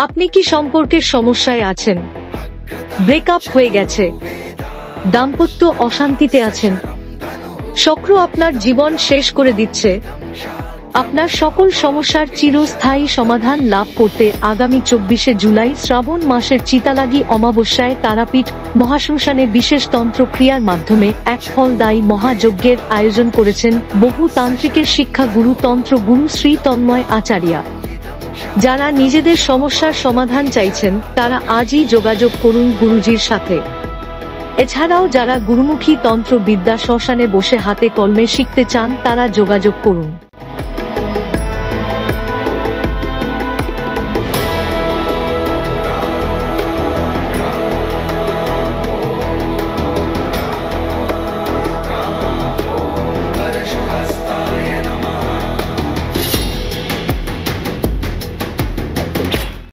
আপনি কি সম্পর্কের সমস্যায় আছেন? ব্রেকআপ হয়ে গেছে, দাম্পত্য অশান্তিতে আছেন, শক্র আপনার জীবন শেষ করে দিচ্ছে? আপনার সকল সমস্যার চিরস্থায়ী সমাধান লাভ করতে আগামী 24শে জুলাই শ্রাবণ মাসের চিতালাগি অমাবস্যায় তারাপীঠ মহাশ্মশানে বিশেষ তন্ত্র ক্রিয়ার মাধ্যমে এক ফলদায়ী মহাযজ্ঞের আয়োজন করেছেন বহু তান্ত্রিকের শিক্ষা গুরু তন্ত্র গুরু শ্রী তন্ময় আচার্যা। যারা নিজেদের সমস্যার সমাধান চাইছেন তারা আজই যোগাযোগ করুন গুরুজির সাথে। এছাড়াও যারা গুরুমুখী তন্ত্র বিদ্যা শ্মশানে বসে হাতে কলমে শিখতে চান তারা যোগাযোগ করুন।